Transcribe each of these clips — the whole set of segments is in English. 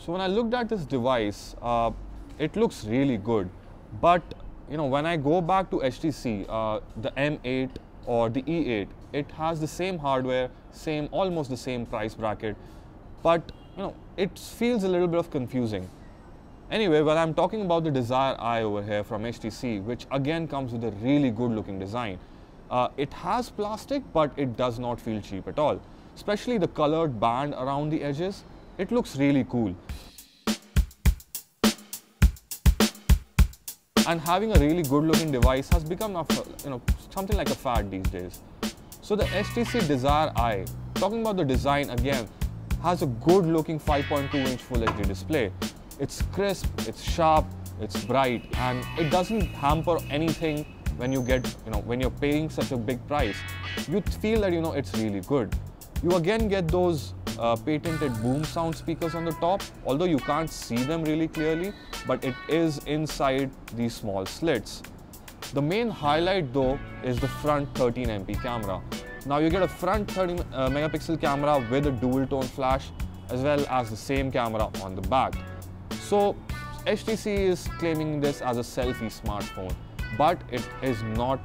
So when I looked at this device, it looks really good. But when I go back to HTC, the M8 or the E8, it has the same hardware, almost the same price bracket, but it feels a little bit of confusing. Anyway, when I'm talking about the Desire Eye over here from HTC, which again comes with a really good looking design, it has plastic, but it does not feel cheap at all. Especially the colored band around the edges, it looks really cool. And having a really good looking device has become something like a fad these days. So the HTC Desire Eye, talking about the design again, has a good looking 5.2-inch Full HD display. It's crisp, it's sharp, it's bright, and it doesn't hamper anything when you get, when you're paying such a big price. You feel that, it's really good. You again get those patented BoomSound speakers on the top, although you can't see them really clearly, but it is inside these small slits. The main highlight though is the front 13MP camera. Now you get a front 30 megapixel camera with a dual tone flash, as well as the same camera on the back. So HTC is claiming this as a selfie smartphone, but it is not,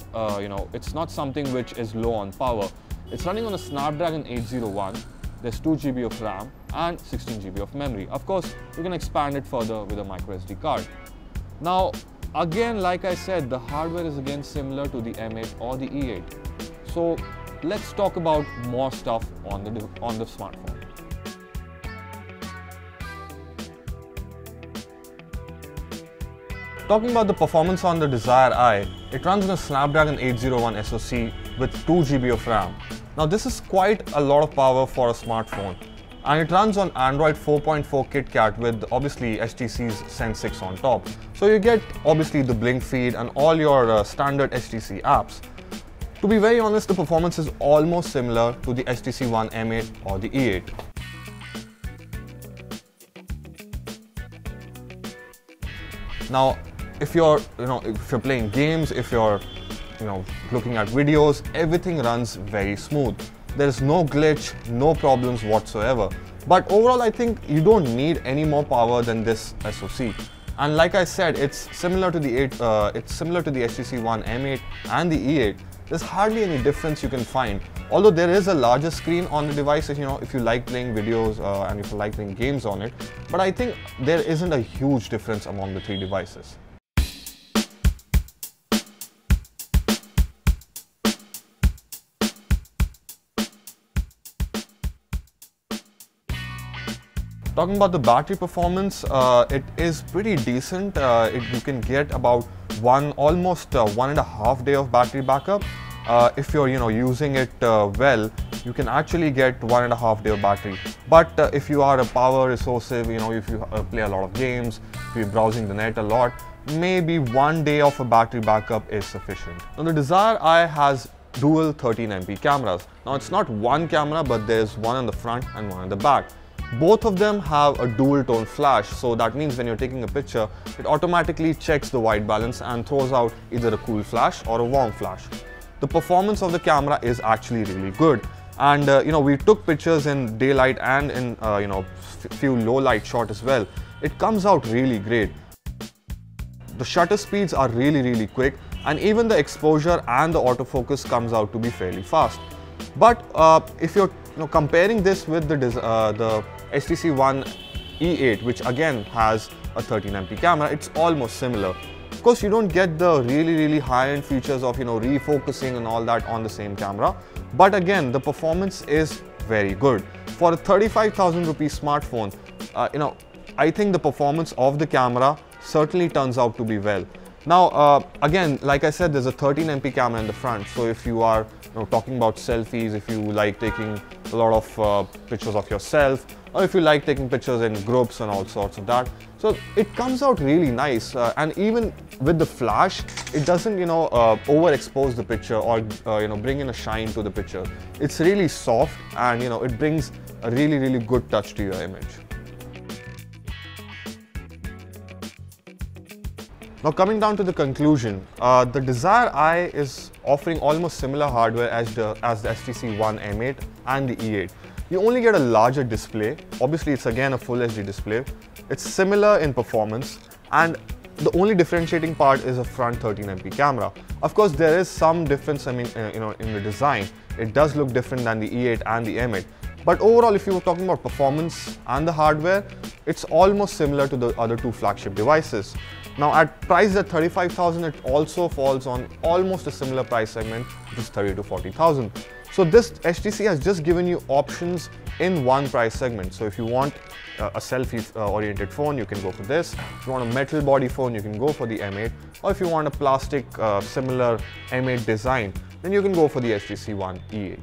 it's not something which is low on power. It's running on a Snapdragon 801. There's 2 GB of RAM and 16 GB of memory. Of course, you can expand it further with a microSD card. Now, again, like I said, the hardware is again similar to the M8 or the E8. So let's talk about more stuff on the smartphone. Talking about the performance on the Desire Eye, it runs on a Snapdragon 801 SoC with 2 GB of RAM. Now this is quite a lot of power for a smartphone, and it runs on Android 4.4 KitKat with obviously HTC's Zen 6 on top. So you get obviously the Blink feed and all your standard HTC apps. To be very honest, the performance is almost similar to the HTC One M8 or the E8. Now, if you're playing games, if you're looking at videos, everything runs very smooth. There is no glitch, no problems whatsoever. But overall, I think you don't need any more power than this SoC. And like I said, it's similar to the HTC One M8 and the E8. There's hardly any difference you can find. Although there is a larger screen on the device, if you like playing videos and if you like playing games on it. But I think there isn't a huge difference among the three devices. Talking about the battery performance, it is pretty decent. You can get about almost 1.5 days of battery backup. If you're using it well, you can actually get 1.5 days of battery. But if you are a power resourceive, if you play a lot of games, if you're browsing the net a lot, maybe 1 day of a battery backup is sufficient. Now the Desire Eye has dual 13MP cameras. Now it's not one camera, but there's one on the front and one on the back. Both of them have a dual tone flash, so that means when you're taking a picture, it automatically checks the white balance and throws out either a cool flash or a warm flash. The performance of the camera is actually really good, and we took pictures in daylight and in few low light shot as well. It comes out really great. The shutter speeds are really quick, and even the exposure and the autofocus comes out to be fairly fast. But if you're comparing this with the HTC One E8, which again has a 13MP camera, it's almost similar. Of course, you don't get the really high-end features of refocusing and all that on the same camera, but again, the performance is very good. For a 35,000 rupee smartphone, I think the performance of the camera certainly turns out to be well. Now, again, like I said, there's a 13MP camera in the front, so if you are talking about selfies, if you like taking a lot of pictures of yourself, or if you like taking pictures in groups and all sorts of that, so it comes out really nice. And even with the flash, it doesn't overexpose the picture or bring in a shine to the picture. It's really soft, and it brings a really good touch to your image. Now coming down to the conclusion, the Desire Eye is offering almost similar hardware as the HTC One M8 and the E8. You only get a larger display. Obviously, it's again a full HD display. It's similar in performance, and the only differentiating part is a front 13MP camera. Of course, there is some difference, in the design. It does look different than the E8 and the M8. But overall, if you were talking about performance and the hardware, it's almost similar to the other two flagship devices. Now, at price at 35,000, it also falls on almost a similar price segment, which is 30 to 40,000. So this HTC has just given you options in one price segment. So if you want a selfie-oriented phone, you can go for this. If you want a metal body phone, you can go for the M8. Or if you want a plastic similar M8 design, then you can go for the HTC One E8.